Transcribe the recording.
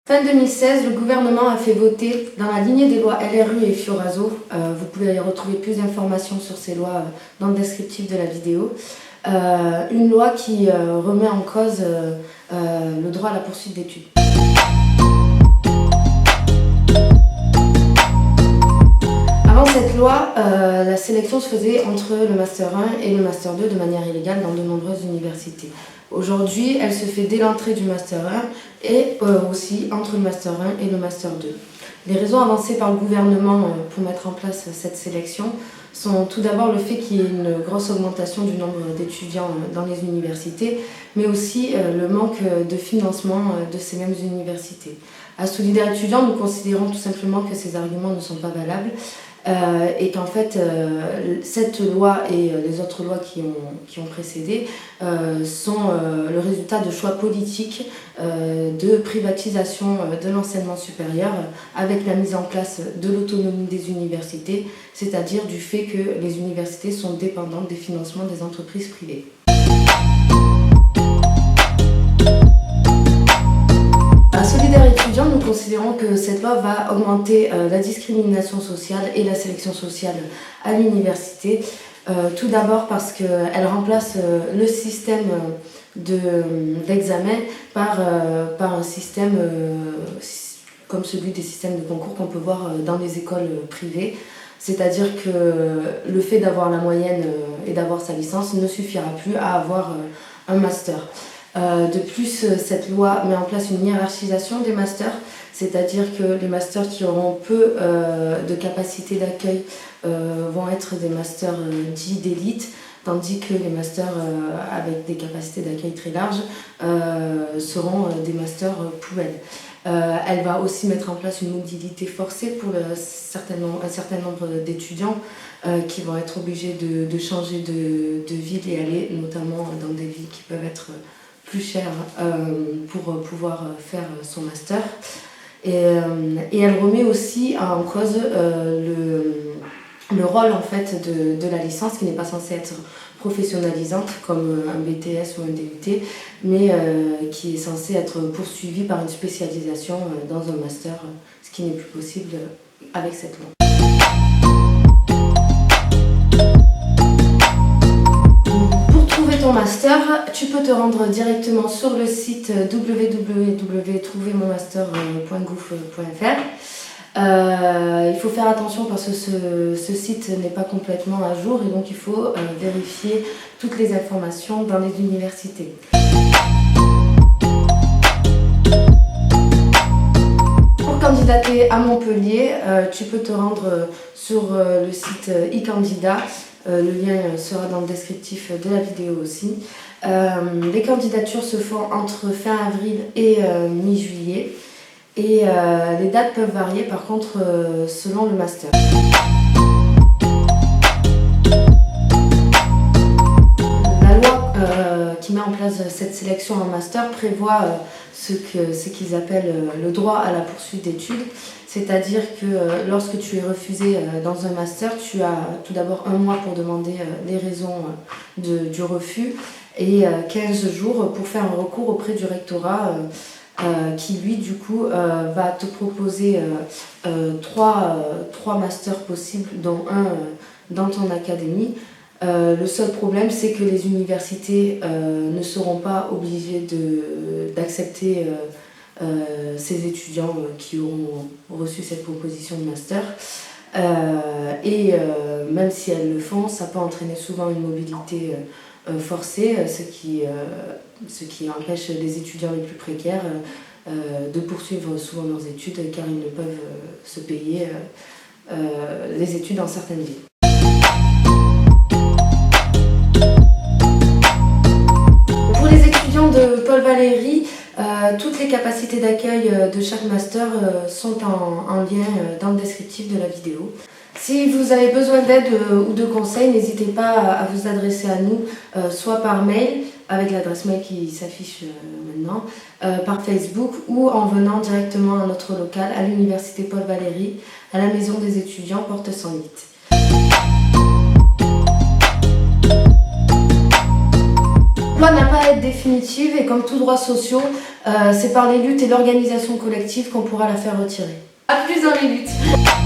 Fin 2016, le gouvernement a fait voter, dans la lignée des lois LRU et Fioraso, vous pouvez retrouver plus d'informations sur ces lois dans le descriptif de la vidéo, une loi qui remet en cause le droit à la poursuite d'études. Avant cette loi, la sélection se faisait entre le Master 1 et le Master 2 de manière illégale dans de nombreuses universités. Aujourd'hui, elle se fait dès l'entrée du Master 1 et aussi entre le Master 1 et le Master 2. Les raisons avancées par le gouvernement pour mettre en place cette sélection sont tout d'abord le fait qu'il y ait une grosse augmentation du nombre d'étudiants dans les universités, mais aussi le manque de financement de ces mêmes universités. À Solidaires Étudiants, nous considérons tout simplement que ces arguments ne sont pas valables et qu'en fait, cette loi et les autres lois qui ont précédé sont le résultat de choix politiques de privatisation de l'enseignement supérieur avec la mise en place de l'autonomie des universités, c'est-à-dire du fait que les universités sont dépendantes des financements des entreprises privées. À Solidaires Étudiants, nous considérons que cette loi va augmenter la discrimination sociale et la sélection sociale à l'université. Tout d'abord parce qu'elle remplace le système d'examen par un système comme celui des systèmes de concours qu'on peut voir dans les écoles privées. C'est-à-dire que le fait d'avoir la moyenne et d'avoir sa licence ne suffira plus à avoir un master. De plus, cette loi met en place une hiérarchisation des masters, c'est-à-dire que les masters qui auront peu de capacité d'accueil vont être des masters dits d'élite, tandis que les masters avec des capacités d'accueil très larges seront des masters poubelles. Elle va aussi mettre en place une mobilité forcée pour un certain nombre d'étudiants qui vont être obligés de changer de ville et aller notamment dans des villes qui peuvent être plus chères pour pouvoir faire son master. Et elle remet aussi en cause le rôle en fait de la licence qui n'est pas censée être professionnalisante comme un BTS ou un DUT, mais qui est censée être poursuivie par une spécialisation dans un master, ce qui n'est plus possible avec cette loi. Pour trouver ton master, tu peux te rendre directement sur le site www.trouvermonmaster.gouv.fr. Il faut faire attention parce que ce site n'est pas complètement à jour et donc il faut vérifier toutes les informations dans les universités. Pour candidater à Montpellier, tu peux te rendre sur le site e-candidat. Le lien sera dans le descriptif de la vidéo aussi. Les candidatures se font entre fin avril et mi-juillet. Et les dates peuvent varier par contre selon le master. La loi qui met en place cette sélection en master prévoit ce qu'ils appellent le droit à la poursuite d'études. C'est-à-dire que lorsque tu es refusé dans un master, tu as tout d'abord 1 mois pour demander les raisons du refus et 15 jours pour faire un recours auprès du rectorat qui lui du coup va te proposer 3 masters possibles dont un dans ton académie. Le seul problème c'est que les universités ne seront pas obligées d'accepter ces étudiants qui auront reçu cette proposition de master et même si elles le font, ça peut entraîner souvent une mobilité forcée, ce qui empêche les étudiants les plus précaires de poursuivre souvent leurs études car ils ne peuvent se payer les études dans certaines villes. Pour les étudiants de Paul Valéry, toutes les capacités d'accueil de chaque master sont en lien dans le descriptif de la vidéo. Si vous avez besoin d'aide ou de conseils, n'hésitez pas à vous adresser à nous, soit par mail, avec l'adresse mail qui s'affiche maintenant, par Facebook ou en venant directement à notre local à l'université Paul Valéry, à la maison des étudiants, porte 108. La loi n'a pas à être définitive et comme tous droits sociaux, C'est par les luttes et l'organisation collective qu'on pourra la faire retirer. A plus dans les luttes.